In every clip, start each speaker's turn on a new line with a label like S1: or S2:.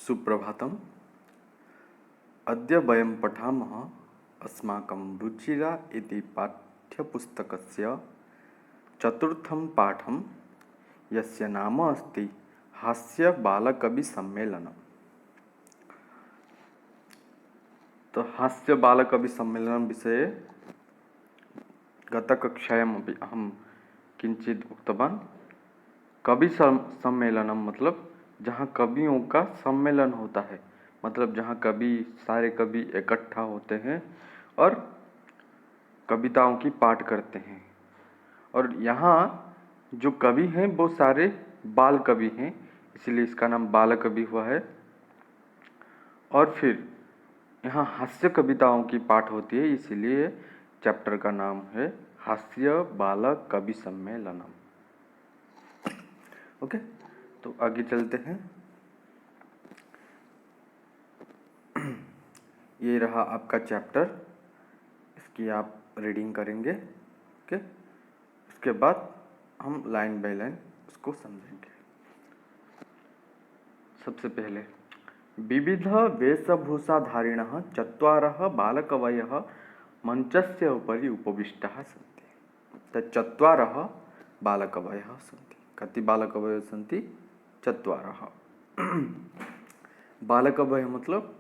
S1: सुप्रभातम्। अद्य वयं पठामः अस्माकं रुचिरा इति पाठ्यपुस्तकस्य चतुर्थं पाठं, यस्य नाम अस्ति हास्यबालकविसम्मेलनम्। तो हास्यबालकविसम्मेलनं विषये गतकक्षायामपि अहं किञ्चित् उक्तवान्। कवि सम्मेलनं मतलब जहाँ कवियों का सम्मेलन होता है, मतलब जहाँ सारे कवि इकट्ठा होते हैं और कविताओं की पाठ करते हैं। और यहाँ जो कवि हैं वो सारे बाल कवि हैं, इसलिए इसका नाम बाल कवि हुआ है। और फिर यहाँ हास्य कविताओं की पाठ होती है, इसीलिए चैप्टर का नाम है हास्य बाल कवि सम्मेलनम। ओके, तो आगे चलते हैं। ये रहा आपका चैप्टर, इसकी आप रीडिंग करेंगे। ओके, उसके बाद हम लाइन बाय लाइन उसको समझेंगे। सबसे पहले विविध वेशभूषाधारिणः चत्वारः बालकवयः मंचस्य उपरि उपविष्टाः सन्ति। चत्वारः बालकवयः सन्ति। कति बालकवयः सन्ति? चत्वारः। बालकवयः मतलब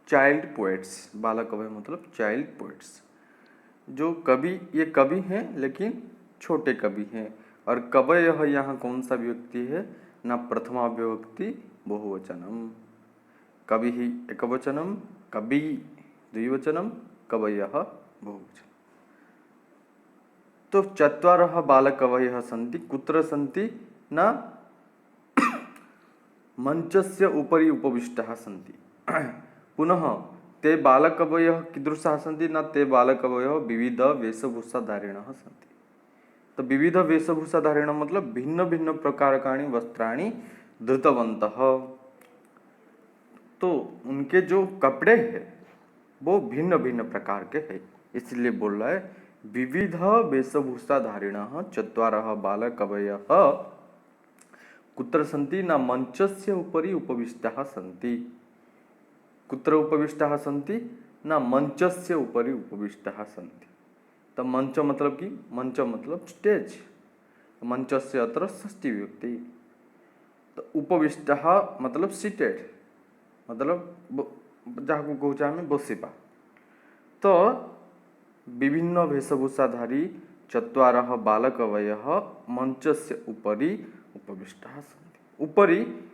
S1: चाइल्ड पोएट्स। बालकवयः मतलब चाइल्ड पोएट्स। जो कवि, ये कवि हैं लेकिन छोटे कवि हैं। और कवयः यहाँ कौन सा विभक्ति है? न प्रथमा विभक्ति बहुवचनम। कवि ही एकवचनम, कवि द्विवचनम, कवयः बहुवचनम। तो चत्वारः बालकवयः सन्ति। कुत्र सन्ति? न मंचस्य उपरि उपविष्टाः सन्ति। पुनः ते बालकवयः कीदृशाः सन्ति? न ते बालकवयः विविध वेशभूषाधारिणः सन्ति। तो विविध वेशभूषाधारिणः मतलब भिन्न भिन्न प्रकारकाणि वस्त्राणि धृतवन्तः। तो उनके जो कपड़े हैं वो भिन्न भिन्न प्रकार के हैं, इसलिए बोल रहा है विविध वेशभूषाधारिणः चत्वारः बालकवयः कुत्र सन्ति? न मंचस्य उपरि उपविष्टाः सन्ति। कुत्र उपविष्टाः सन्ति? न मंचस्य उपरि उपविष्टाः सन्ति। तो मंच मतलब कि मंच मतलब स्टेज। मंचस्य अत्र षष्ठी विभक्ति। तो उपविष्टाः मतलब सीटेड, मतलब जहाँ को कहूँ में बसिपा। तो विभिन्न वेशभूषाधारी चत्वारः बालकवयः मंचस्य उपरि उपविष्टाः सन्ति। उपरि,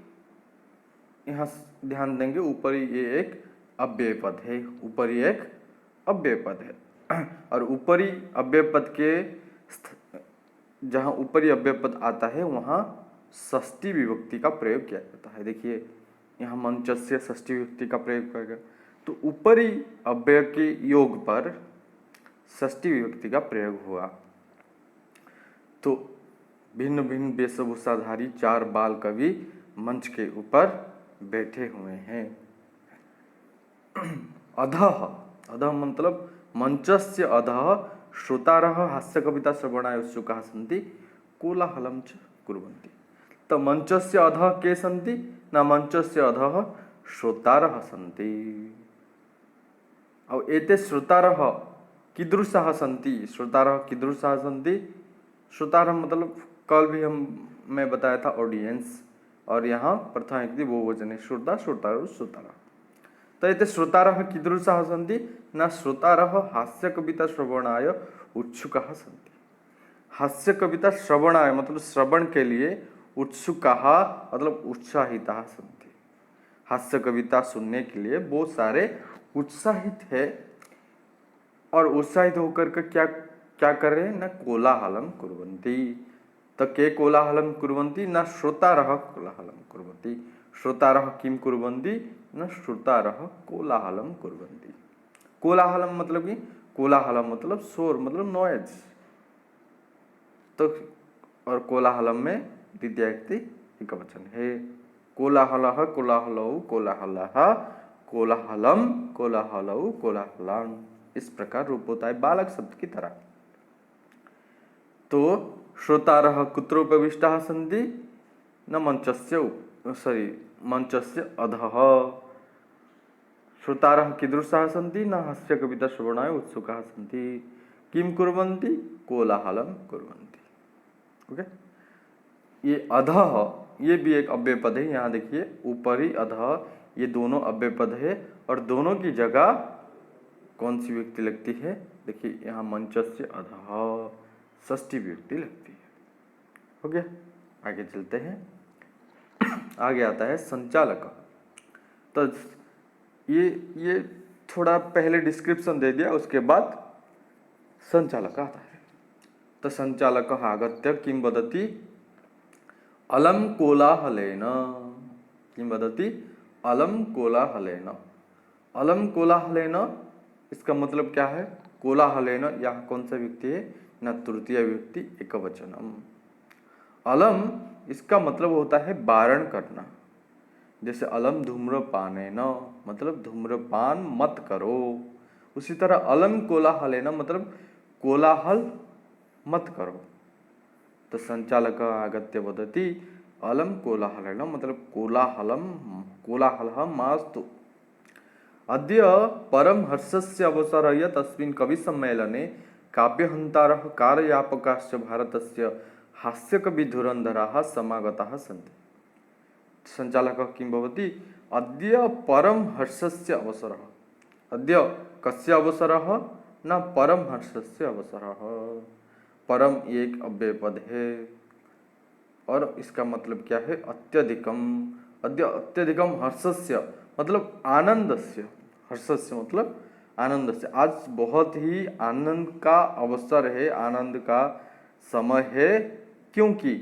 S1: यहाँ ध्यान देंगे, ऊपरी ये एक अव्यय पद है। ऊपरी एक अव्यय पद है और ऊपरी अव्यय पद के जहाँ ऊपरी अव्यय पद आता है वहाँ षष्ठी विभक्ति का प्रयोग किया जाता है। देखिए यहाँ मंचस्य षष्ठी विभक्ति का प्रयोग किया गया, तो ऊपरी अव्यय के योग पर षष्ठी विभक्ति का प्रयोग हुआ। तो भिन्न भिन्न वेशभूषाधारी चार बाल कवि मंच के ऊपर बैठे हुए हैं। अधः, अधः मतलब मंचस्य अधः श्रोतारः हास्य कविता श्रवणाय उत्सुकाः सन्ति कोलाहलं च कुर्वन्ति। तो मंचस्य अधः के सन्ति? न मंचस्य अधः श्रोतारः सन्ति। और एते श्रोतारः कीदृशाः सन्ति? श्रोतारः कीदृशाः सन्ति? श्रोतारः मतलब कल भी मैं बताया था ऑडियंस, और यहाँ प्रथमा व्यक्ति बहुवचन है, श्रोता, श्रोतारः, श्रोतारः। तो एते श्रोतारः कीदृशाः सन्ति? न श्रोतारः हास्य कविता श्रवणाय उत्सुकाः सन्ति। हास्य कविता श्रवणाय मतलब श्रवण के लिए, उत्सुकाः मतलब उत्साहिताः सन्ति। हास्य कविता सुनने के लिए वो सारे उत्साहित है। और उत्साहित होकर के क्या कर रहे हैं? न कोलाहलं कुर्वन्ति। तो के कोलाहलं कुर्वन्ति? न श्रोतारः कोलाहलं कुर्वन्ति। श्रोतारः किं कुर्वन्ति? न श्रोतारः कोलाहलं कुर्वन्ति। कोलाहलं मतलब कि कोलाहलं मतलब शोर, मतलब नॉइज। तो और कोलाहलं में द्वितीय व्यक्ति एकवचन है। कोलाहलः, कोलाहलौ, कोलाहलः, कोलाहलं, कोलाहलौ, कोलाहलं। इस प्रकार रूप होता है बालक शब्द की तरह। तो श्रोतारः कुत्र उपविष्टाः सन्ति? न मंचस्य मंचस्य अधः श्रोतारः कीदृशाः सन्ति न हास्य कविता श्रवणाय उत्सुकाः सन्ति किं कुर्वन्ति कोलाहलं कुर्वन्ति। ओके, ये अधः ये भी एक अव्यय पद है। यहाँ देखिए ऊपरी अधः ये दोनों अव्यय पद है और दोनों की जगह कौन सी व्यक्ति लगती है? देखिए यहाँ मंचस्य अधः षष्ठी व्यक्ति लगती है। हो गया, आगे चलते हैं। आगे आता है संचालक। तो ये थोड़ा पहले डिस्क्रिप्शन दे दिया, उसके बाद संचालक आता है। तो संचालक आगत्य किं वदति अलम कोलाहलेन, किं वदति अलम कोलाहलेन। अलम कोलाहलेन इसका मतलब क्या है? कोलाहलेन यहाँ कौन सा व्यक्ति है? न तृतीय व्यक्ति एकवचनम। अलम इसका मतलब होता है वारण करना, जैसे अलम धूम्रपानेन मतलब धूम्रपान मत करो। उसी तरह अलम कोलाहलेन मतलब कोलाहल मत करो। तो संचालक आगत्य वदति अलम कोलाहलेन मतलब कोलाहलः मास्तु। अद्य परम हर्षस्य अवसरः यत् अस्मिन् कविसम्मेलने काव्यहन्तारः कारयापकाश्च भारतस्य हास्यकविधुरन्धराः समागताः सन्ति। संचालकः किं भवति? अद्य परम हर्षस्य अवसरः। अद्य कस्य अवसरः? न परम हर्षस्य अवसरः। परम एक अव्यय पद है और इसका मतलब क्या है? अत्यधिकम। अद्य अत्यधिकम हर्षस्य मतलब आनंदस्य, हर्षस्य मतलब आनंदस्य। आज बहुत ही आनंद का अवसर है, आनंद का समय है। क्योंकि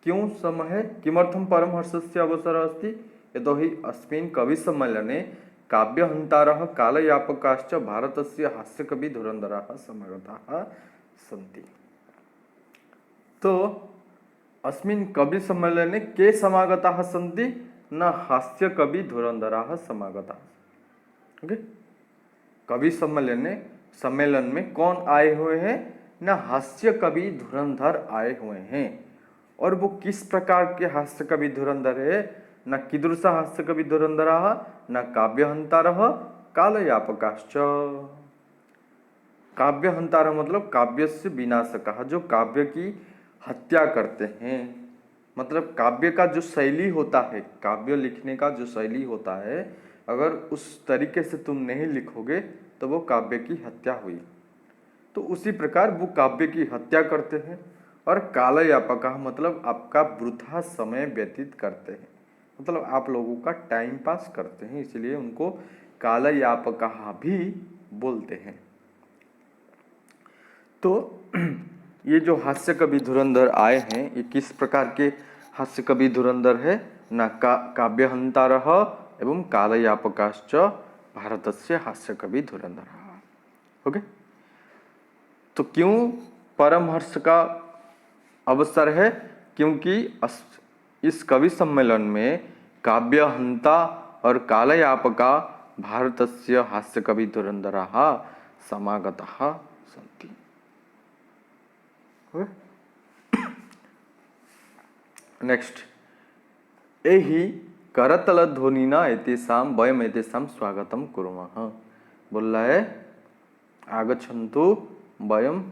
S1: क्यों समय है? किमर्थम परम हर्षस्य अवसरः अस्ति? यतोहि अस्मिन् कविसम्मेलने काव्यहन्तारः कालयापकाश्च भारतस्य हास्यकविधुरन्धराः समागताः सन्ति। तो अस्मिन् कविसम्मेलने के समागताः सन्ति? न हास्यकविधुरन्धराः समागताः। ओके, कवि सम्मेलन में कौन आए हुए हैं? न हास्य कवि धुरंधर आए हुए हैं। और वो किस प्रकार के हास्य कवि धुरंधर है? न कीदृश हास्य कवि धुरंधराः न काव्यहंतारः कालयापकाश्च। काव्यहंतारः मतलब काव्यस्य विनाशकः, जो काव्य की हत्या करते हैं। मतलब काव्य का जो शैली होता है, काव्य लिखने का जो शैली होता है, अगर उस तरीके से तुम नहीं लिखोगे तो वो काव्य की हत्या हुई। तो उसी प्रकार वो काव्य की हत्या करते हैं। और कालयापकः मतलब आपका वृथा समय व्यतीत करते हैं, मतलब आप लोगों का टाइम पास करते हैं, इसलिए उनको कालयापकः भी बोलते हैं। तो ये जो हास्य कवि धुरंधर आए हैं, ये किस प्रकार के हास्य कवि धुरंधर है? न काव्यहंतारः एवं कालयापकाश्च भारतस्य हास्य कवि धुरंधराः। ओके, तो क्यों परम हर्ष का अवसर है? क्योंकि इस कवि सम्मेलन में काव्यहंता और कालयापका भारतस्य हास्य कवि धुरंधराः समागताः सन्ति। नेक्स्ट, एहि करतलध्वनिना एतेषां वयम् एतेषां स्वागतं कुर्मः। बोल रहा है आगच्छन्तु वयम्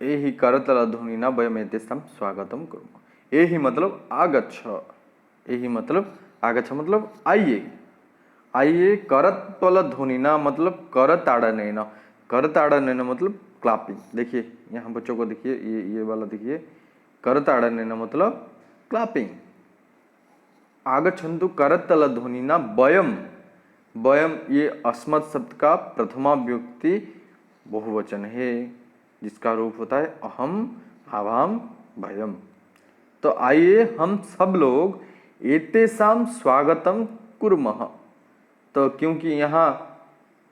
S1: एहि करतलध्वनिना वयम् एतेषां स्वागतं कुर्मः। एहि मतलब आगच्छ, एहि मतलब आगच्छ मतलब आइए, आइए। करतलध्वनिना मतलब करताड़नेन, करताड़नेन मतलब क्लैपिंग। देखिए यहाँ बच्चों को देखिए, ये वाला देखिए, करताड़नेन मतलब क्लैपिंग। आगच्छन्तु करतलध्वनिना वयम, वयम ये अस्मत् शब्द का प्रथमा व्यक्ति बहुवचन है, जिसका रूप होता है अहम, आवाम, भयम। तो आइए हम सब लोग एतेषां स्वागतम कुर्मः। तो क्योंकि यहाँ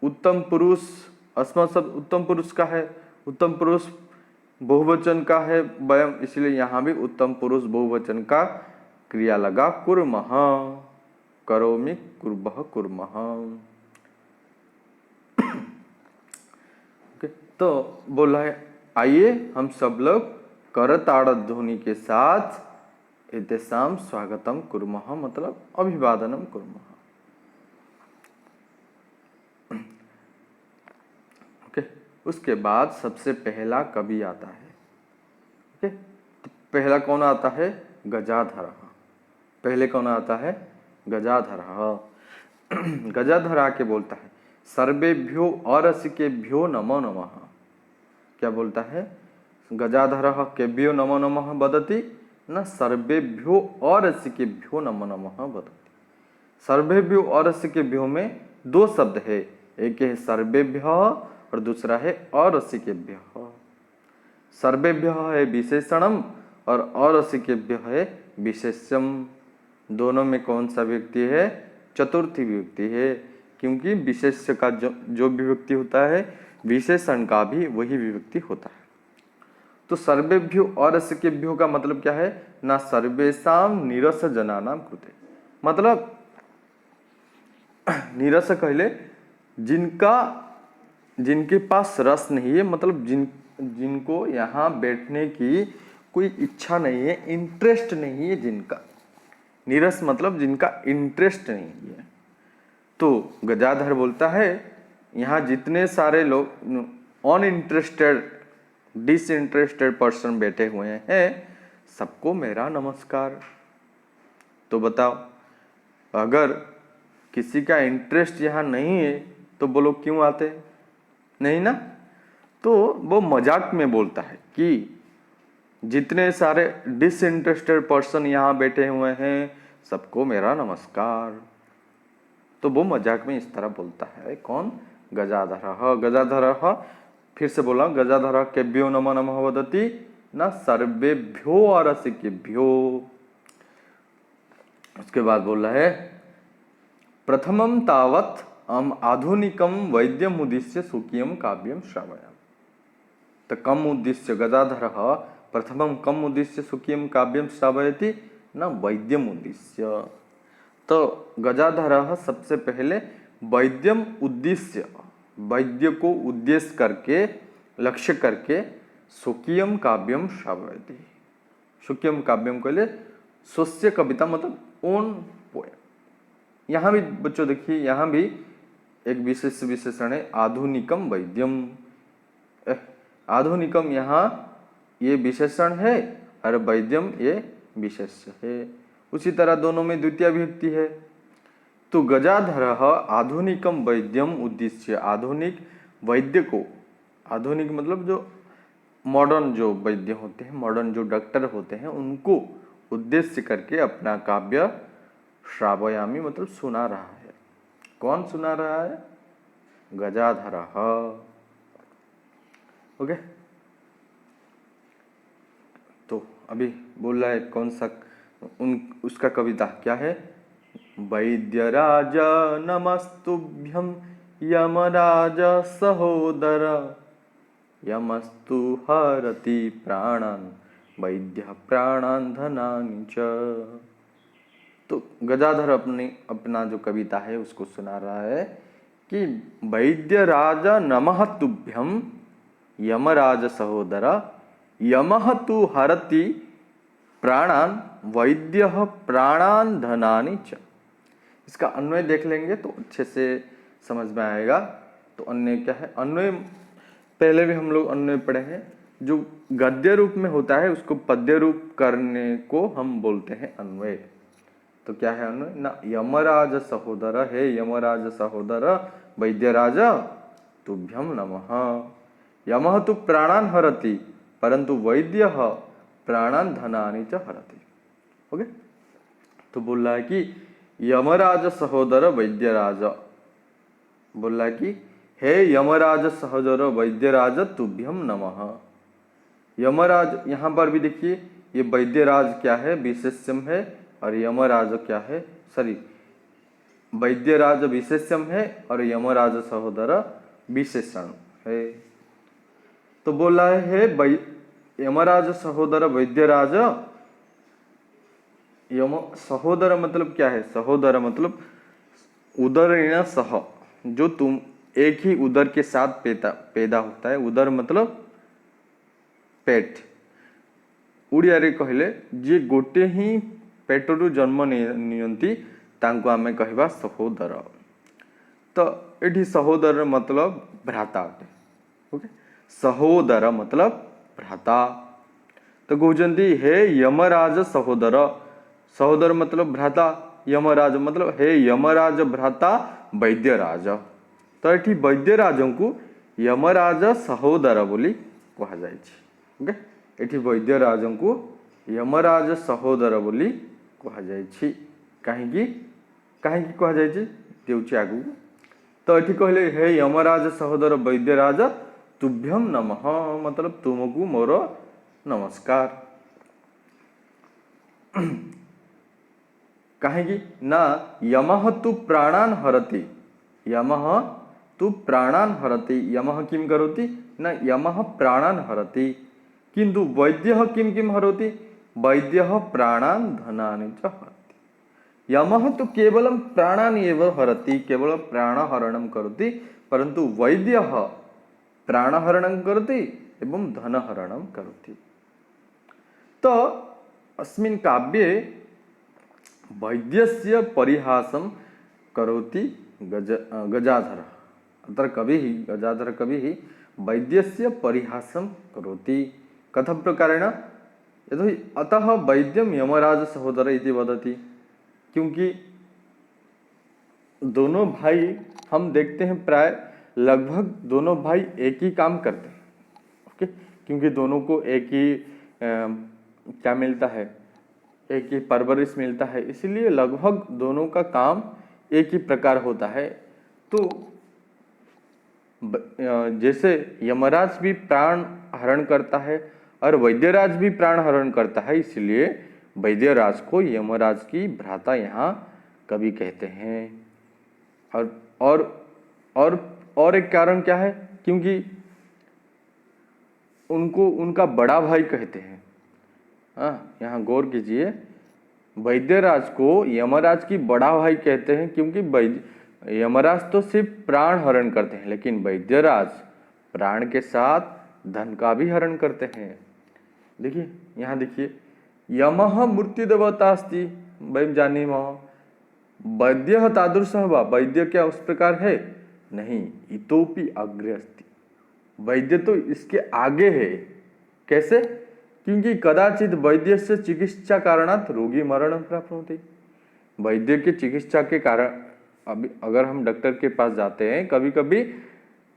S1: उत्तम पुरुष अस्मत् शब्द उत्तम पुरुष का है, उत्तम पुरुष बहुवचन का है वयम, इसलिए यहाँ भी उत्तम पुरुष बहुवचन का क्रिया लगा कुर्मः, करोमि, कुर्बः, कुर्मः। तो बोला है आइए हम सब लोग करताड़ ध्वनि के साथ एतेषां स्वागतम कुर्मः मतलब अभिवादनम कुर्मः। ओके, उसके बाद सबसे पहला कवि आता है। ओके, तो पहला कौन आता है? गजाधर। पहले कौन आता है? गजाधर। गजाधर आके बोलता है सर्वेभ्यो अरसिकेभ्यो नमो नमः। क्या बोलता है? गजाधर केभ्यो नमो नमः वदति न सर्वेभ्यो अरसिकेभ्यो नमो नमः वदति। सर्वेभ्यो अरसिकेभ्यो में दो शब्द है, एक है सर्वेभ्य और दूसरा है अरसिकेभ्य। सर्वेभ्य है विशेषणम और अरसिकेभ्य है विशेष्यम। दोनों में कौन सा व्यक्ति है? चतुर्थी विभक्ति है, क्योंकि विशेष्य का जो विभक्ति होता है विशेषण का भी वही विभक्ति होता है। तो सर्वेभ्यो अरसिकेभ्यो का मतलब क्या है? ना सर्वेषाम नीरस जनानां कृते, मतलब नीरस कहले जिनके पास रस नहीं है, मतलब जिनको यहाँ बैठने की कोई इच्छा नहीं है, इंटरेस्ट नहीं है जिनका। नीरस मतलब जिनका इंटरेस्ट नहीं है। तो गजाधर बोलता है यहाँ जितने सारे लोग अनइंटरेस्टेड डिसइंटरेस्टेड पर्सन बैठे हुए हैं सबको मेरा नमस्कार। तो बताओ, अगर किसी का इंटरेस्ट यहाँ नहीं है तो वो लोग क्यों आते? नहीं ना। तो वो मजाक में बोलता है कि जितने सारे डिसइंटरेस्टेड पर्सन यहाँ बैठे हुए हैं सबको मेरा नमस्कार। तो वो मजाक में इस तरह बोलता है। कौन? गजाधर। गजाधर फिर से बोला, गजाधर केभ्यो नमो नमः वदति न सर्वेभ्यो अरसिकेभ्यो। उसके बाद बोल रहा है प्रथमम तावत् आधुनिकम वैद्यम उद्दिश्य सुखियम काव्यम श्रावयाम। तो कम उद्दिश्य गजाधर प्रथमम कम उद्दिश्य सुखियम काव्यम श्रावयति न वैद्यम उद्दिश्य। तो गजाधर सबसे पहले वैद्यम उद्देश्य, वैद्य को उद्देश्य करके लक्ष्य करके स्वकीयम काव्यम श्रावयति। स्वकीयम काव्यम के लिए स्वस्य कविता मतलब ओन पोएम। यहाँ भी बच्चों देखिए, यहाँ भी एक विशेषण है आधुनिकम वैद्यम। आधुनिकम यहाँ ये विशेषण है और वैद्यम ये विशेष्य है। उसी तरह दोनों में द्वितीय विभक्ति है। तो गजाधर आधुनिकम वैद्यम उद्देश्य, आधुनिक वैद्य को, आधुनिक मतलब जो मॉडर्न जो वैद्य होते हैं, मॉडर्न जो डॉक्टर होते हैं, उनको उद्देश्य करके अपना काव्य श्रावयामी मतलब सुना रहा है। कौन सुना रहा है? गजाधर। ओके, तो अभी बोल रहा है कौन सा उसका कविता क्या है? वैद्यराज नमस्तुभ्यं यमराज सहोदर यमस्तु हरति प्राणान् वैद्य प्राणान् धनानि च। तो गजाधर अपना जो कविता है उसको सुना रहा है कि वैद्यराज नमः तुभ्यं यमराज सहोदर यमः तु हरति प्राणान वैद्य प्राणान धनानि च। इसका अन्वय देख लेंगे तो अच्छे से समझ में आएगा। तो अन्वय क्या है? अन्वय पहले भी हम लोग अन्वय पढ़े हैं। जो गद्य रूप में होता है उसको पद्य रूप करने को हम बोलते हैं अन्वय। तो क्या है अन्वय? ना यमराज सहोदर, हे यमराज सहोदर वैद्यराज तुभ्यम नमः। यमः तु प्राणान हरति परंतु वैद्य प्राणान धनानि च हरति। ओके, तो बोल रहा है कि यमराज सहोदर वैद्यराज, बोल रहा है कि हे यमराज सहोदर वैद्यराज तुभ्यम नमः। यमराज यहाँ पर भी देखिए, ये वैद्यराज क्या है? विशेष्यम है। और यमराज क्या है? सॉरी, वैद्यराज विशेष्यम है और यमराज सहोदर विशेषण है। तो बोल रहा है यमराज सहोदर वैद्यराज। यम सहोदर मतलब क्या है? सहोदर मतलब उदरेण सह, जो तुम एक ही उदर के साथ पैदा होता है। उदर मतलब पेट, ओडिया कहले जे गोटे ही पेटरू जन्म नियंती तांको आमे कहवा सहोदर। तो एठी सहोदर मतलब भ्राता अटे। ओके, सहोदर मतलब भ्राता। तो कहते हे यमराज सहोदर, सहोदर मतलब भ्राता, यमराज मतलब हे यमराज भ्राता वैद्यराज। तो ये वैद्यराज को यमराज सहोदर बोली कह जाए। ओके, ये वैद्यराज को यमराज सहोदर बोली कह जाए। कहीं कह जाए आगु। तो ये कहले हे यमराज सहोदर वैद्यराज तुभ्यम नमः, मतलब तुमको मोर नमस्कार। कहीं ना यमः तु प्राणान हरति, यमः तु प्राणान हरति, यमः किम करोति न यमः प्राणान हरति, किंतु वैद्यः किम किम हरोति, वैद्यः प्राणान धनानि च हरति। यमः तो केवलं प्राणानि एव हरति, केवल प्राणहरणं करोति, परंतु वैद्यः प्राणहरणं करोति एवं धनहरणं करोति। तो अस्मिन् काव्ये वैद्यस्य परिहासं करोति गजाधर। अत्र कविः गजाधर कविः वैद्यस्य परिहासं करोति। कथं प्रकारेण? यतोहि अतः वैद्यं यमराज सहोदर इति वदति, क्योंकि दोनों भाई हम देखते हैं प्राय लगभग दोनों भाई एक ही काम करते हैं। ओके, क्योंकि दोनों को एक ही क्या मिलता है, एक ही परवरिश मिलता है, इसलिए लगभग दोनों का काम एक ही प्रकार होता है। तो जैसे यमराज भी प्राण हरण करता है और वैद्यराज भी प्राण हरण करता है, इसलिए वैद्यराज को यमराज की भ्राता यहाँ कवि कहते हैं। और एक कारण क्या है, क्योंकि उनको उनका बड़ा भाई कहते हैं। यहाँ गौर कीजिए, वैद्यराज को यमराज की बड़ा भाई कहते हैं, क्योंकि यमराज तो सिर्फ प्राण हरण करते हैं, लेकिन वैद्यराज प्राण के साथ धन का भी हरण करते हैं। देखिए यहाँ देखिए, यमः मृत्यु देवता अस्ति वयं जानीमः, वैद्यः तादृशः वा, वैद्य क्या उस प्रकार है? नहीं, इतोपि अग्रे अस्ति, वैद्य तो इसके आगे है। कैसे? क्योंकि कदाचित वैद्य से चिकित्सा कारणात् रोगी मरण प्राप्त होती। वैद्य की चिकित्सा के कारण, अभी अगर हम डॉक्टर के पास जाते हैं, कभी कभी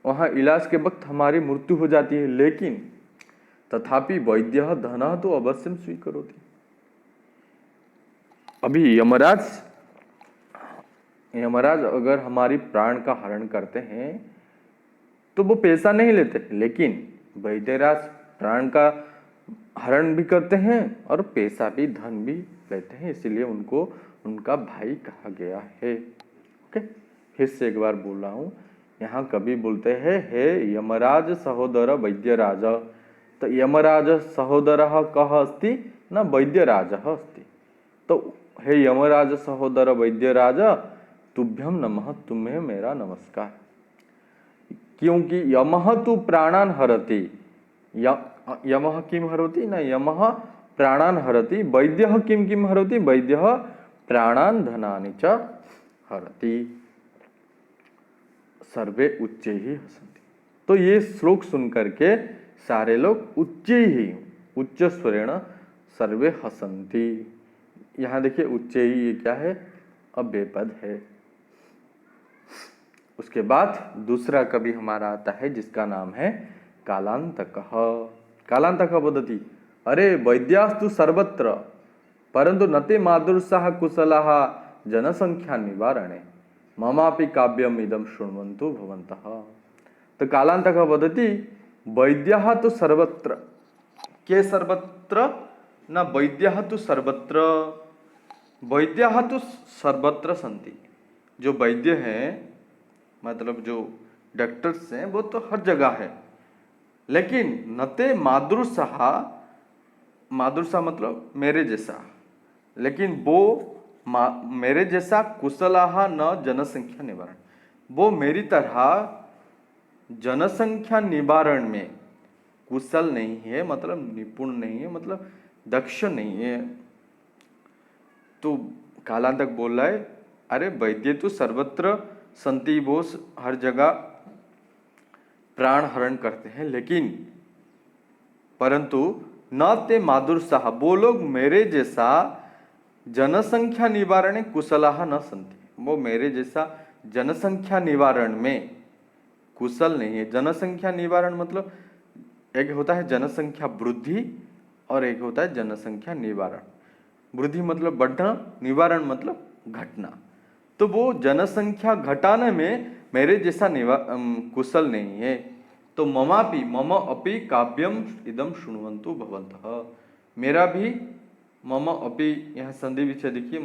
S1: वहाँ इलाज के वक्त हमारी मृत्यु हो जाती है, लेकिन तथापि वैद्य धन तो अवश्य स्वीकरोति। अभी यमराज अगर हमारी प्राण का हरण करते हैं तो वो पैसा नहीं लेते, लेकिन वैद्यराज प्राण का हरण भी करते हैं और पैसा भी, धन भी लेते हैं, इसलिए उनको उनका भाई कहा गया है। ओके, फिर से एक बार बोल रहा हूँ, यहाँ कवि बोलते हैं हे यमराज सहोदर वैद्यराज। तो यमराज सहोदर कः अस्ति न वैद्यराज अस्ति। तो हे यमराज सहोदर वैद्यराज तुभ्यम नमः, तुम्हें मेरा नमस्कार। क्योंकि यमः तु प्राणान हरति, यमः किम हरोति न यमः प्राणान हरति, वैद्यः किम किम हरोति, वैद्यः प्राणान धनानि च हरति, सर्वे उच्च ही हसन्ति। तो ये श्लोक सुनकर के सारे लोग उच्च स्वरेण सर्वे हसन्ति। यहाँ देखिए उच्च ही ये क्या है? अव्ययपद है। उसके बाद दूसरा कवि हमारा आता है जिसका नाम है कालांतकः। कालांतकः वदति अरे वैद्यास्तु सर्वत्र परंतु नते मादृशाः कुशलाः जनसंख्या निवारणे ममापि काव्यम इदं शृण्वन्तु भवन्तः। तो कालांतकः वदति वैद्याः तु सर्वत्र, के सर्वत्र न वैद्याः तु सर्वत्र, वैद्याः तु सर्वत्र सन्ति। जो वैद्य हैं, मतलब जो डॉक्टर्स हैं, वो तो हर जगह है, लेकिन नते मादृशाः, मादृशा मतलब मेरे जैसा, लेकिन वो मेरे जैसा कुशलाः न जनसंख्या निवारण, वो मेरी तरह जनसंख्या निवारण में कुशल नहीं है, मतलब निपुण नहीं है, मतलब दक्ष नहीं है। तो कालांतक बोल रहा है अरे वैद्य तो सर्वत्र संति, वो हर जगह प्राण हरण करते हैं, लेकिन परंतु न ते माधुर्साह, वो लोग मेरे जैसा जनसंख्या निवारण कुशलाः न संति, वो मेरे जैसा जनसंख्या निवारण में कुशल नहीं है। जनसंख्या निवारण मतलब एक होता है जनसंख्या वृद्धि और एक होता है जनसंख्या निवारण। वृद्धि मतलब बढ़ना, निवारण मतलब घटना। तो वो जनसंख्या घटाने में मेरे जैसा कुशल नहीं है। तो ममापि मम अपि काव्यम इदम शृण्वन्तु भवन्तः, मेरा भी मम अपि, यहाँ संधि विच्छेद देखिए,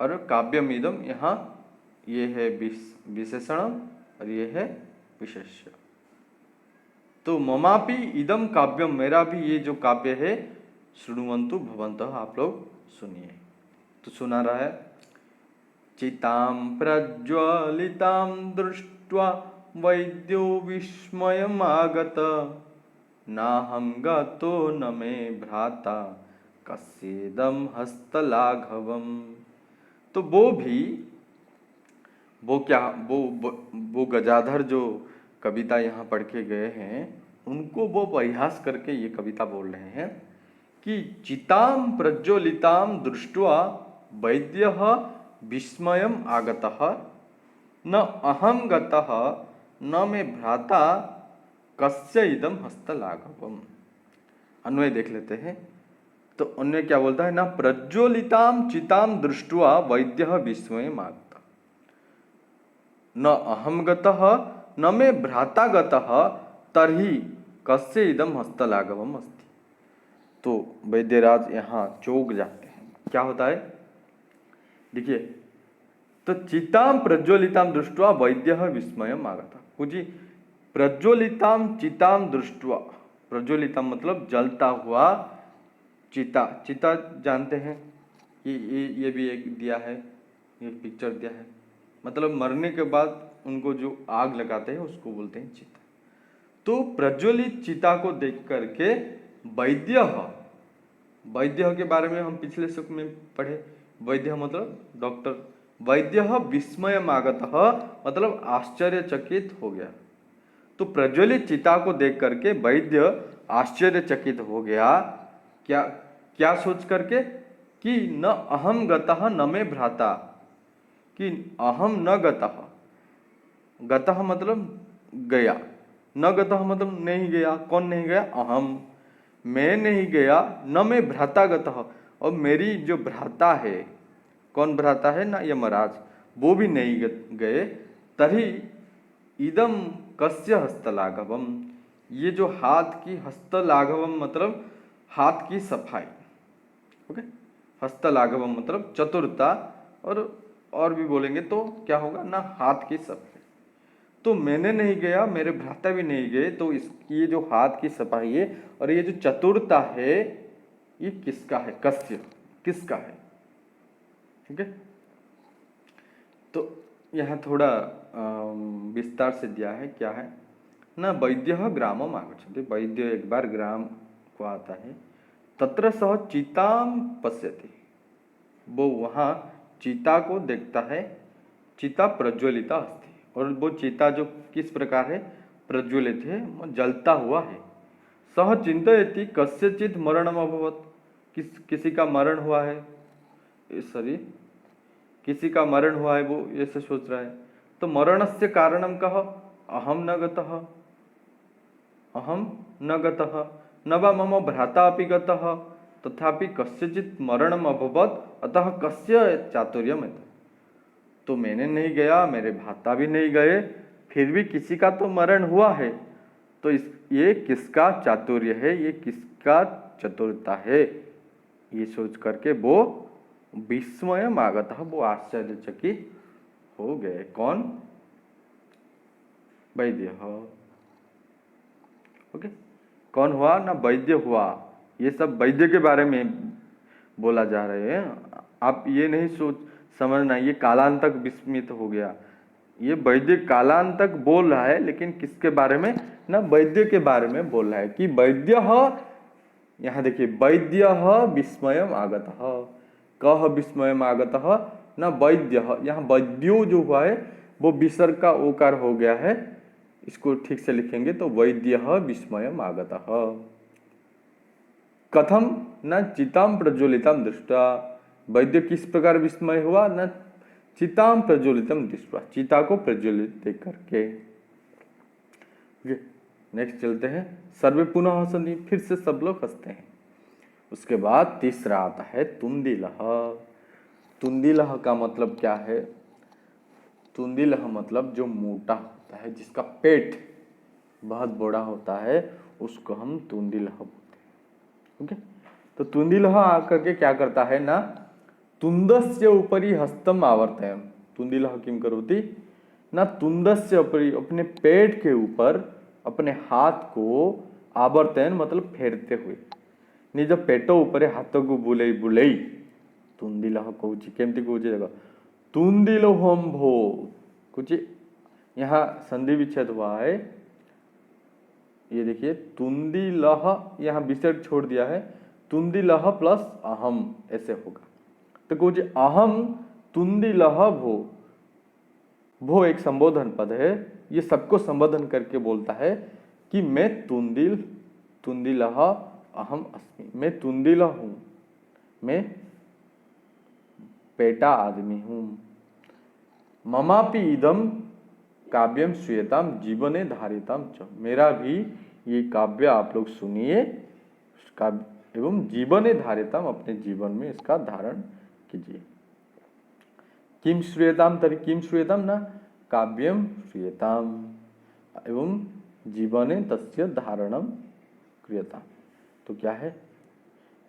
S1: और काव्यम इदम यहाँ ये है विशेषण और ये है विशेष्य। तो ममापि इदम काव्यम, मेरा भी ये जो काव्य है, शृण्वन्तु भवन्तः, आप लोग सुनिए। तो सुना रहा है, चितां प्रज्वलितां दृष्ट्वा वैद्यो विस्मयमागत, नाहं गतो न मे भ्राता कस्येदं हस्तलाघवम्। तो वो क्या, वो गजाधर जो कविता यहाँ पढ़ के गए हैं, उनको वो परिहास करके ये कविता बोल रहे हैं कि चितां प्रज्वलितां दृष्ट्वा वैद्यः विस्मयम् आगतः, न अहं गतः न मे भ्राता कस्य इदं हस्तलाघवम्। अन्वय देख लेते हैं। तो अन्वय क्या बोलता है ना, प्रज्वलितां चितां दृष्ट्वा वैद्यः विस्मयम् आगतः, न अहं गतः न मे भ्राता गतः तर्हि कस्य इदं हस्तलाघवम् अस्ति। तो वैद्यराज यहाँ चौंक जाते हैं। क्या होता है देखिए, तो चितां प्रज्वलितां दृष्ट्वा वैद्यः विस्मयम् आगतः। पूजी प्रज्वलितां चितां दृष्ट्वा, प्रज्वलितां मतलब जलता हुआ चिता, चिता जानते हैं, ये भी एक दिया है, ये पिक्चर दिया है, मतलब मरने के बाद उनको जो आग लगाते हैं उसको बोलते हैं चिता। तो प्रज्वलित चिता को देख करके वैद्य के बारे में हम पिछले श्लोक में पढ़े, वैद्य मतलब डॉक्टर, वैद्य विस्मयमागतः मतलब आश्चर्यचकित हो गया। तो प्रज्वलित चिता को देख करके वैद्य आश्चर्यचकित हो गया। क्या क्या सोच करके कि न अहम गतः न मे भ्राता, कि अहम न गतः, गतः मतलब गया, न गतः मतलब नहीं गया। कौन नहीं गया? अहम, मैं नहीं गया। न मैं भ्राता गतः, और मेरी जो भ्राता है, कौन भ्राता है ना, यमराज, वो भी नहीं गए। तरी इदम कस्य हस्तलाघवम, ये जो हाथ की, हस्तलाघवम मतलब हाथ की सफाई, ओके। हस्तलाघवम मतलब चतुरता, और भी बोलेंगे तो क्या होगा ना, हाथ की सफाई। तो मैंने नहीं गया, मेरे भ्राता भी नहीं गए। तो ये जो हाथ की सफाई है और ये जो चतुरता है, ये किसका है? कस्य, किसका है? ठीक है। तो यहाँ थोड़ा विस्तार से दिया है। क्या है ना, वैद्य ग्रामम आगच्छति, वैद्य एक बार ग्राम को आता है। तत्र सह चितां पश्यति, वो वहाँ चिता को देखता है। चिता प्रज्वलिता अस्ति, और वो चिता जो किस प्रकार है? प्रज्वलित है, जलता हुआ है। सह चिंतयति कस्यचित् मरणम अभवत्, किसी का मरण हुआ है, सॉरी, किसी का मरण हुआ है, वो ऐसे सोच रहा है। तो मरणस्य कारणम कह, अहम न गतः, अहम न गतः, न वा मम भ्राता अपि गतः, तथापि कस्यचित् मरणम अभवत्, अतः कस्य चातुर्यम्। तो मैंने नहीं गया, मेरे भ्राता भी नहीं गए, फिर भी किसी का तो मरण हुआ है। तो ये किसका चातुर्य है, ये किसका चतुरता है? ये सोच करके वो विस्मयम् आगतः, वो आश्चर्यचकित हो गए। कौन? वैद्य। ओके, कौन हुआ ना? वैद्य हुआ। ये सब वैद्य के बारे में बोला जा रहे हैं। आप ये नहीं समझना ये कालांतक विस्मित हो गया। ये वैद्य कालांतक बोल रहा है, लेकिन किसके बारे में ना? वैद्य के बारे में बोल रहा है कि वैद्य यहाँ देखिए वैद्यः विस्मयम् आगतः, कः विस्मयम् आगतः ना वैद्यः, यहाँ वैद्यो जो हुआ है वो विसर्ग का ओकार हो गया है, इसको ठीक से लिखेंगे तो वैद्यः विस्मयम् आगतः। कथम न चिताम प्रज्वलितम दृष्टा, वैद्य किस प्रकार विस्मय हुआ न चिताम प्रज्वलितम दृष्टा, चिता को प्रज्वलित देख करके। नेक्स्ट चलते हैं, सर्वे पुनः हसन्ति, फिर से सब लोग हंसते हैं। उसके बाद तीसरा आता है तुंदिलह। तुंदिलह का मतलब क्या है? तुंदिलह मतलब जो मोटा होता है, जिसका पेट बहुत बड़ा होता है, उसको हम तुंदिलह बोलते हैं। ओके, तो तुंदिलह आकर के क्या करता है ना, तुंदस्य उपरि हस्तम आवर्तयन्, तुंदिलह किम करोति ना तुंदस्य उपरि, अपने पेट के ऊपर अपने हाथ को आवर्तयन् मतलब फेरते हुए, निज पेट ऊपर हाथ को बुलेई बुलेई तुंदिलह कौची, केमती कौची देखो तुंदिलोहम भो, कुछ यहाँ संधि विच्छेद हुआ है, ये देखिए तुंदिलह, यहाँ विसर्ग छोड़ दिया है, तुंदिलह प्लस अहम ऐसे होगा, तो कुछ अहम तुंदिलह भो, भो एक संबोधन पद है, ये सबको संबोधन करके बोलता है कि मैं तुंदिलह अहम अस्मि, मैं तुंदिलह हूँ, मैं पेटा आदमी हूँ। ममापि इदम काव्यम श्रूयताम जीवने धारिताम च, मेरा भी ये काव्य आप लोग सुनिए एवं जीवने धारिताम, अपने जीवन में इसका धारण कीजिए। किम श्रूयताम तरी, किम श्रूयताम ना काव्यम श्रूयताम एवं जीवने तस्य धारणम क्रियताम, तो क्या है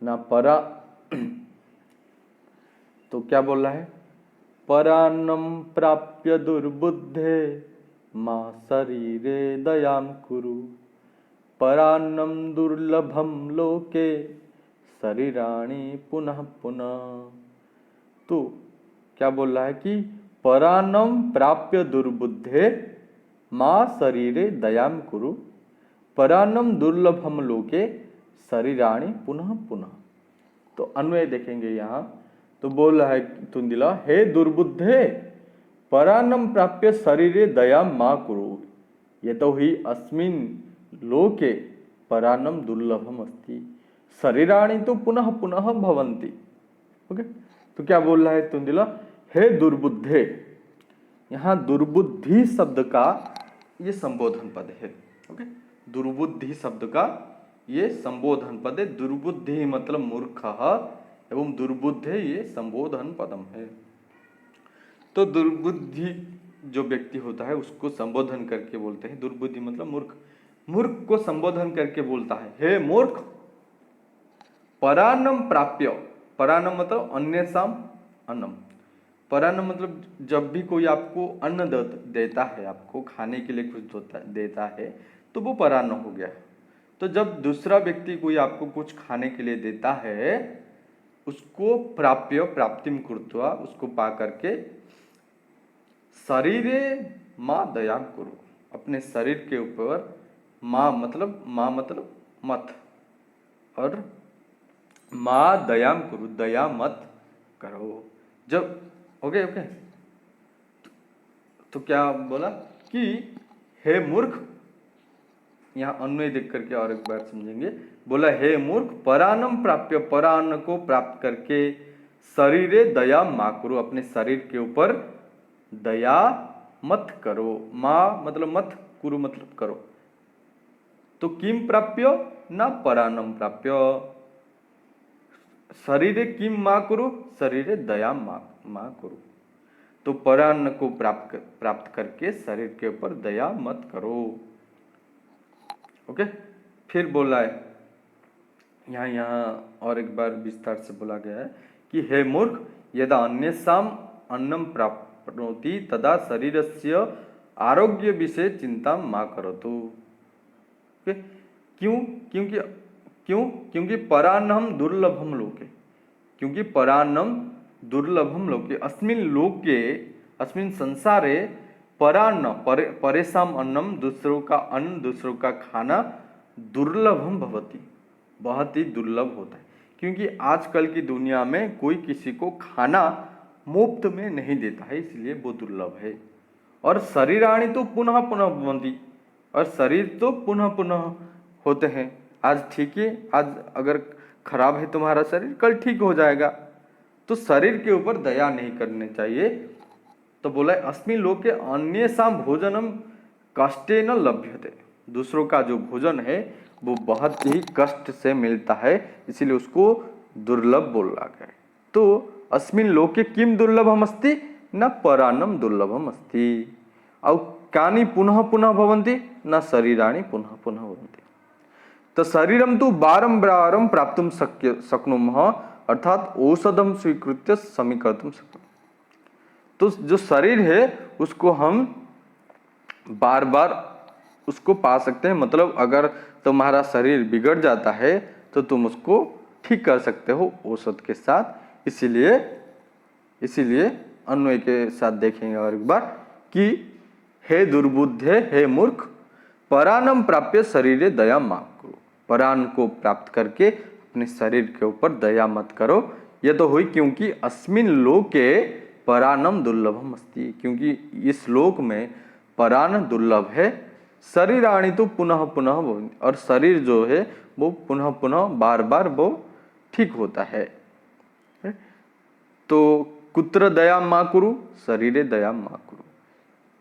S1: ना परा, तो क्या बोल रहा है, परान्नम प्राप्य दुर्बुद्धे मां शरीरे दयाम कुरु, परान्नम दुर्लभम लोके शरीराणि पुनः पुनः। तो क्या बोल रहा है कि परान्नम प्राप्य दुर्बुद्धे मां शरीरे दयाम कुरु, परान्नम दुर्लभम लोके शरीराणि पुनः पुनः। तो अन्वय देखेंगे यहाँ, तो बोल रहा है तुंदिला, हे दुर्बुद्धे परान्नम प्राप्य शरीरे दयाम मां कुरु, यतोहि अस्मिन् लोके परान्नम दुर्लभम अस्ति, शरीराणि तो पुनः पुनः भवन्ति। ओके, तो क्या बोल रहा है तुंदिला, हे दुर्बुद्धे, यहाँ दुर्बुद्धि शब्द का ये संबोधन पद है। ओके, दुर्बुद्धि शब्द का ये संबोधन पद है, दुर्बुद्धि मतलब मूर्ख एवं दुर्बुद्धे ये संबोधन पदम है। तो दुर्बुद्धि जो व्यक्ति होता है उसको संबोधन करके बोलते हैं, दुर्बुद्धि मतलब मूर्ख, मूर्ख को संबोधन करके बोलता है, हे मूर्ख परान्नम प्राप्य, परान्नम मतलब अन्य साम अन्नम, परान्नम मतलब जब भी कोई आपको अन्न देता है, आपको खाने के लिए कुछ देता है तो वो परान्न हो गया। तो जब दूसरा व्यक्ति कोई आपको कुछ खाने के लिए देता है, उसको प्राप्य प्राप्तिम कृत्वा, उसको पा करके शरीरे माँ दया करो, अपने शरीर के ऊपर माँ मतलब मत, और माँ दयाम करो, दया मत करो। जब ओके ओके, तो क्या बोला कि हे मूर्ख, यहाँ अन्वय देख करके और एक बार समझेंगे, बोला हे मूर्ख परान्नम प्राप्य, परान्न को प्राप्त करके शरीरे दया मा करो, अपने शरीर के ऊपर दया मत करो, माँ मतलब मत, कुरु मतलब करो। तो किम प्राप्य ना परान्नम प्राप्य, शरीरे किम मा करो, शरीरे दया मा करो, तो परान्न को प्राप्त करके शरीर के ऊपर दया मत करो। ओके, फिर बोला है यहाँ और एक बार विस्तार से बोला गया है कि हे मूर्ख यदा अन्येषाम अन्नम प्राप्नोति तदा शरीरस्य आरोग्य विषय चिंता मा करोतु। क्यों? क्योंकि परान्नम दुर्लभम लोके, क्योंकि परान्नम दुर्लभम लोके, अस्मिन लोके अस्मिन संसारे परान्न परेशान अन्नम, दूसरों का अन्न दूसरों का खाना दुर्लभम भवति, बहुत ही दुर्लभ होता है, क्योंकि आजकल की दुनिया में कोई किसी को खाना मुफ्त में नहीं देता है, इसलिए वो दुर्लभ है। और शरीराणि तो पुनः पुनः भवन्ति, और शरीर तो पुनः पुनः होते हैं। आज ठीक है, आज अगर खराब है तुम्हारा शरीर, कल ठीक हो जाएगा। तो शरीर के ऊपर दया नहीं करनी चाहिए। तो बोला अस्मिन् लोके अन्येषां भोजनम कष्टेन लभ्यते, दूसरों का जो भोजन है वो बहुत ही कष्ट से मिलता है, इसीलिए उसको दुर्लभ बोला गया। तो अस्मिन् लोके किम दुर्लभम अस्ति, न परान्नम दुर्लभम अस्ति, और कानि पुनः पुनः भवन्ति, न शरीराणि पुनः पुनः भवन्ति। तो शरीरम तो बारंबारम प्राप्तुम शक्नुमः, अर्थात औषधम स्वीकृत्य समीकर्तुम शक्नुमः। तो जो शरीर है उसको हम बार बार उसको पा सकते हैं। मतलब अगर तुम्हारा शरीर बिगड़ जाता है तो तुम उसको ठीक कर सकते हो औषध के साथ। इसीलिए अन्वय के साथ देखेंगे और एक बार कि हे दुर्बुद्धे, हे मूर्ख, परानम प्राप्य शरीरे दया मा करो, परान को प्राप्त करके अपने शरीर के ऊपर दया मत करो। यह तो हुई क्योंकि अस्मिन लोके परानम दुर्लभम अस्ति, क्योंकि इस लोक में परान दुर्लभ है। शरीराणि तो पुनः पुनः भवन्ति, और शरीर जो है वो पुनः पुनः बार बार वो ठीक होता है। तो कुत्र दया मा कुरु, शरीरे दया मा कुरु।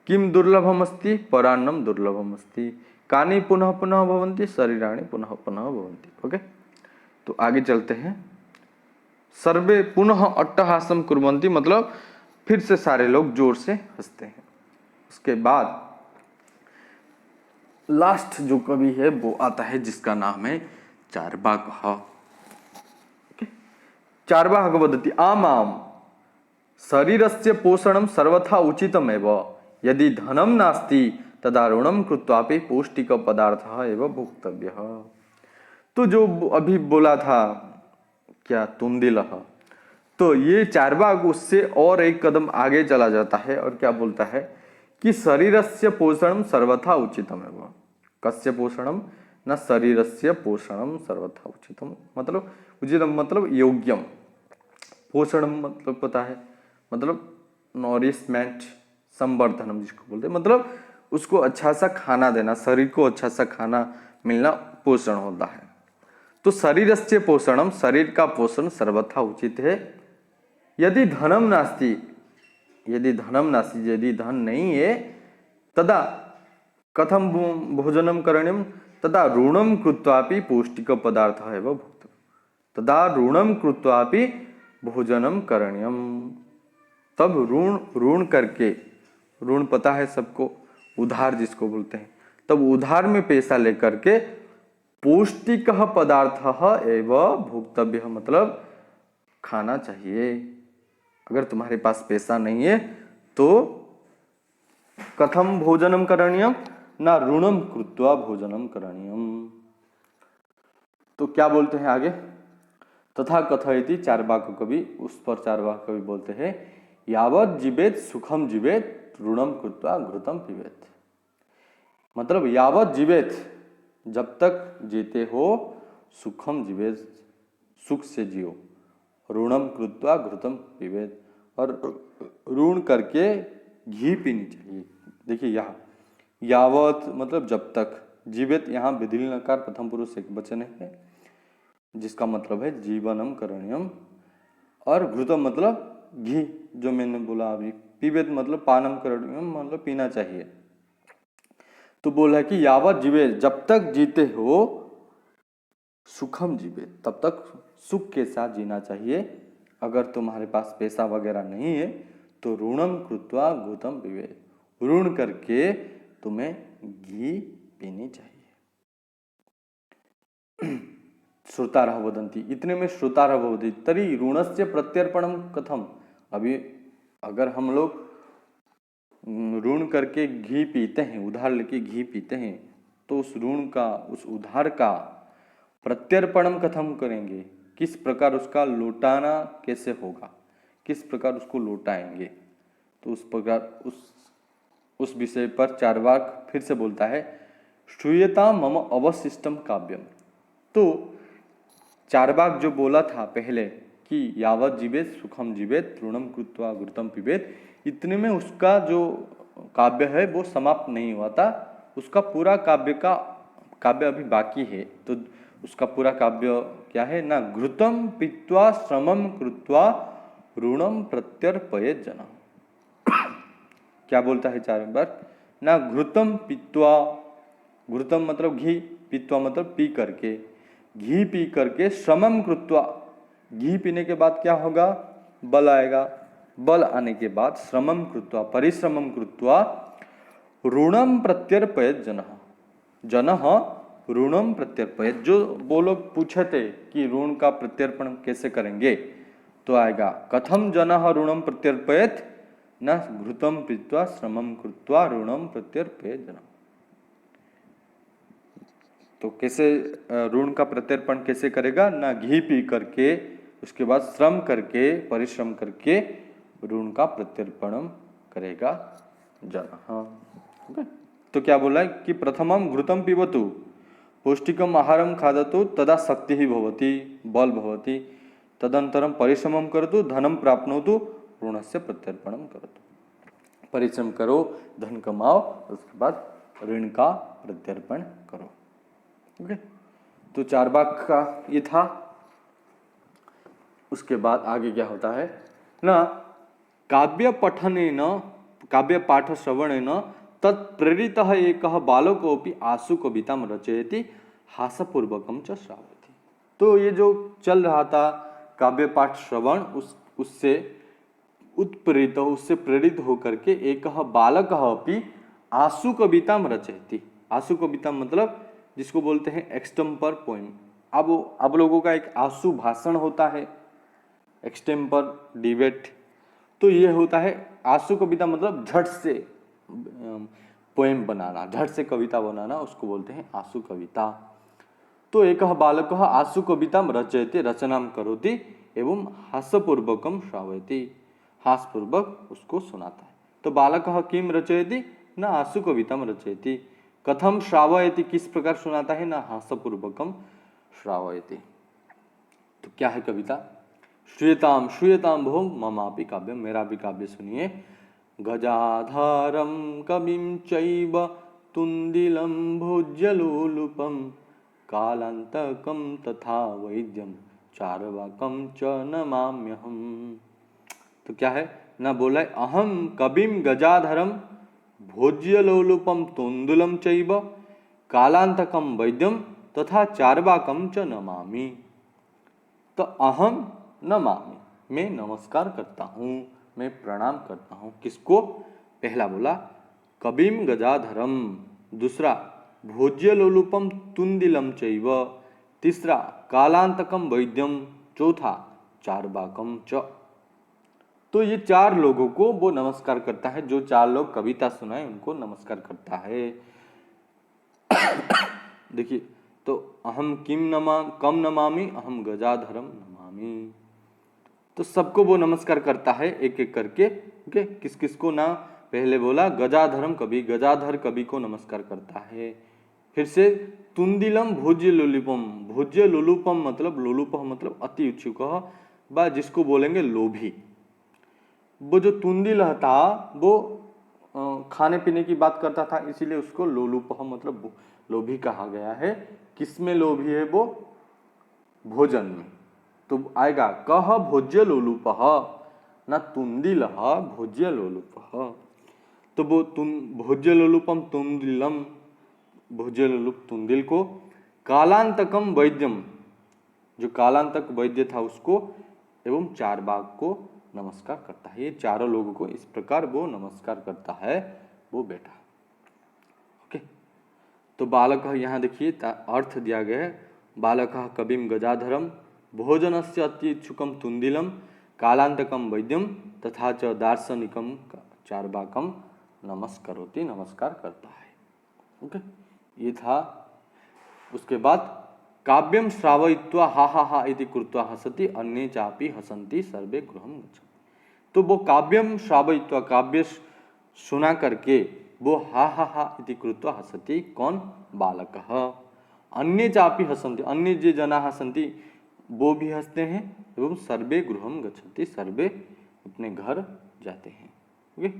S1: किम दुर्लभम अस्ति, परान्नम दुर्लभम अस्ति, कानि पुनः पुनः भवन्ति, शरीराणि पुनः पुनः भवन्ति। ओके, तो आगे चलते हैं। सर्वे पुनः अट्टहासम कुर्वन्ति, मतलब फिर से सारे लोग जोर से हंसते हैं। उसके बाद लास्ट जो कवि है वो आता है जिसका नाम है चार्वाकः। चार्वाकः वदति आमाम शरीरस्य पोषणं सर्वथा उचितमेव, यदि धनं नास्ति तदा ऋणं कृत्वापि पौष्टिक पदार्थः एव भोक्तव्यः। तो जो अभी बोला था क्या तुंदिलः, तो ये चार्वाक उससे और एक कदम आगे चला जाता है और क्या बोलता है कि शरीरस्य पोषणं सर्वथा उचितमेव। कस्य पोषणं, न शरीरस्य पोषणं सर्वथा उचितम, मतलब उचितम मतलब योग्यम, पोषणम मतलब पता है, मतलब नॉरिशमेंट, संवर्धनम जिसको बोलते हैं, मतलब उसको अच्छा सा खाना देना, शरीर को अच्छा सा खाना मिलना पोषण होता है। तो शरीरस्य पोषणम, शरीर का पोषण सर्वथा उचित है। यदि धनम नास्ति, यदि धन नहीं है, तदा कथम भोजनम करणीयम, तदा ऋणम कृत्वापि पौष्टिक पदार्थः एव भोक्तव्यः, तदा ऋणम कृत्वापि भोजनम करणीयम। तब ऋण करके, ऋण पता है सबको, उधार जिसको बोलते हैं, तब उधार में पैसा लेकर के पौष्टिक पदार्थः एव भोक्तव्यः, मतलब खाना चाहिए। अगर तुम्हारे पास पैसा नहीं है तो कथम भोजनम करणीयम, ना ऋणम कृत्वा भोजनम करणीयम। तो क्या बोलते हैं आगे, तथा कथयति चार्वाक कवि, उस पर चार्वाक कवि बोलते हैं यावत जीवेत सुखम जीवेत ऋणम कृत्वा घृतम पिबेत। मतलब यावत जीवेत, जब तक जीते हो, सुखम जीवेत, सुख से जियो, ऋणम कृत्वा घृतम पिबेत, और ऋण करके घी पीनी चाहिए। देखिए यहाँ यावत मतलब जब तक, जीवित यहाँ विधिलिंग नकार प्रथम पुरुष एक वचन है जिसका मतलब है जीवनम करणीयम, और घृतम मतलब घी जो मैंने बोला अभी, पिबेत मतलब पानम करणीयम मतलब पीना चाहिए। तो बोला है कि यावत जीवे, जब तक जीते हो, सुखम जीवे, तब तक सुख के साथ जीना चाहिए। अगर तुम्हारे पास पैसा वगैरह नहीं है तो ऋणम कृत्वा घृतम पिबेत, ऋण करके तुम्हें घी पीनी चाहिए। श्रुतारः वदन्ति, इतने में श्रुतारः भवति तर्हि ऋणस्य प्रत्यर्पणम कथम। अभी अगर हम लोग ऋण करके घी पीते हैं, उधार लेके घी पीते हैं, तो उस ऋण का, उस उधार का प्रत्यर्पणम कथम करेंगे, किस प्रकार उसका लौटाना कैसे होगा, किस प्रकार उसको लौटाएंगे। तो उस प्रकार उस विषय पर चार्वाक फिर से बोलता है श्रूयता मम अवशिष्टम काव्यम। तो चारवाक जो बोला था पहले कि यावत जीवेत सुखम जीवेत तृणम कृत्वा घृतम पिबेत, इतने में उसका जो काव्य है वो समाप्त नहीं हुआ था। उसका पूरा काव्य अभी बाकी है। तो उसका पूरा काव्य क्या है ना, घृतम पीत्वा श्रमम कृत्वा ऋणम प्रत्यर्पयेत जना। क्या बोलता है चार बार ना, घृतम पीत्वा, घृतम मतलब घी, पीत्वा मतलब पी करके, घी पी करके, श्रमम कृत्वा, घी पीने के बाद क्या होगा, बल आएगा, बल आने के बाद श्रमम कृत्वा परिश्रमम कृत्वा ऋणम प्रत्यर्पयेत जनः, जनः ऋणम प्रत्यर्पयेत। जो वो लोग पूछे थे कि ऋण का प्रत्यर्पण कैसे करेंगे, तो आएगा कथम जनः ऋणम प्रत्यर्पयेत न घृतम पीत्वा श्रमम कृत्वा ऋणम प्रत्यर्पयेत जनः। तो कैसे ऋण का प्रत्यर्पण कैसे करेगा ना, घी पी करके, उसके बाद श्रम करके परिश्रम करके ऋण का प्रत्यर्पण करेगा जन। हाँ, तो क्या बोला है कि प्रथमम घृतम पिबतु पौष्टिकम आहारम खादतु तदा शक्ति ही भवति बल भवति, तदनंतरम परिश्रमम करतु धनम प्राप्नोतु ऋणस्य प्रत्यर्पणम करतु। परिश्रम करो, धन कमाओ, उसके बाद ऋण का प्रत्यर्पण करो। ओके, तो चारवाक का ये था। उसके बाद आगे क्या होता है ना, काव्य पठनेन काव्य पाठ श्रवणेन तत्प्रेरितः एकः बालकोऽपि आशु कवितां रचयति हास्यपूर्वकं च श्रावयति। तो ये जो चल रहा था काव्य पाठ श्रवण, उससे उत्प्रेरित, उससे प्रेरित होकर के एक बालकः अपि आशु कवितां रचयति। आशु कविता मतलब जिसको बोलते हैं एक्सटेम्पर पोइम। अब आप लोगों का एक आशु भाषण होता है, एक्सटेम्पर डिबेट, तो ये होता है आशु कविता मतलब झट से पोएम बनाना, झट से कविता बनाना, उसको बोलते हैं आशु कविता। तो एक बालक आशु कविता रचयति रचनाम करोति एवं हास्यपूर्वकम श्रावयति, हास्यपूर्वक उसको सुनाता है। तो बालक किम रचयति न आशु कविता रचयति, कथम श्रावयति किस प्रकार सुनाता है, न हास्यपूर्वकम श्रावयति। तो क्या है कविता, श्रूयताम श्रूयताम भो ममापि काव्यम, मेरा भी काव्य सुनिए। गजाधारम कविं चैव तुंदिलं भोज्यलोलुपम कालांतकं तथा वैद्यम चार्वाकं च नमाम्यहम्। तो क्या है ना, बोला है अहम कविं गजाधरम भोज्यलोलुपम तुंदुलं चैव कालांतकं वैद्यम तथा चार्वाकं च नमामि। तो अहम नमामि, मैं नमस्कार करता हूँ, मैं प्रणाम करता हूँ। किसको, पहला बोला कविम गजाधरम, दूसरा भोज्यलोलुपम तुंदिलम चैव, तीसरा कालांतकम वैद्यम, चौथा चार्वाकम च। तो ये चार लोगों को वो नमस्कार करता है, जो चार लोग कविता सुनाए उनको नमस्कार करता है। देखिए, तो अहम कम नमामि, अहम गजाधरम नमामि। तो सबको वो नमस्कार करता है एक एक करके। ओके, किस किस को ना, पहले बोला गजाधरम कवि, गजाधर कवि को नमस्कार करता है। फिर से तुंदिलम भोज्य लोलुपम, भोज्य लोलुपम मतलब लोलुप मतलब अति इच्छुक, बा जिसको बोलेंगे लोभी। वो जो तुंदिल था वो खाने पीने की बात करता था, इसीलिए उसको लोलुप मतलब लोभी कहा गया है। किसमें लोभी है वो, भोजन में। तो आएगा कह भोज्य लोलुप न तुंदिल भोज्य लोलुप। तो वो भोज्य लोलुपम तुंदिलम, भोज्य लोलुप तुंदिल को, कालांतकम वैद्यम, जो कालांतक वैद्य था उसको, एवं चारवाक को नमस्कार करता है। ये चारों लोगों को इस प्रकार वो नमस्कार करता है वो बेटा। ओके, तो बालक यहाँ देखिए अर्थ दिया गया है, बालक कविम गजाधरम भोजनस्य अति इच्छुकम तुंदिलम कालांतकम वैद्यम तथा च दार्शनिकम चार्वाकम नमस्करोति, नमस्कार करता है। ओके, ये था। उसके बाद काव्यम श्रावयित्वा हा हा हा इति कृत्वा हसति अन्ये चापि हसन्ति सर्वे गृहं गच्छन्ति। तो वो काव्यम श्रावयित्वा, काव्य सुना करके वो हा हा हा इति कृत्वा हसति, कौन, बालकः। अन्ये चापि हसन्ति, अन्ये जे जना हसन्ति वो भी हंसते हैं, एवं सर्वे गृहम गच्छन्ति, सर्वे अपने घर जाते हैं। ओके,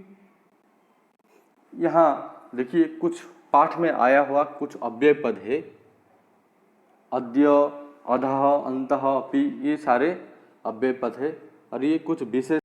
S1: यहाँ देखिए कुछ पाठ में आया हुआ कुछ अव्यय पद है, अद्य, अधः, अंतः, अपि, ये सारे अव्यय पद है और ये कुछ विशेष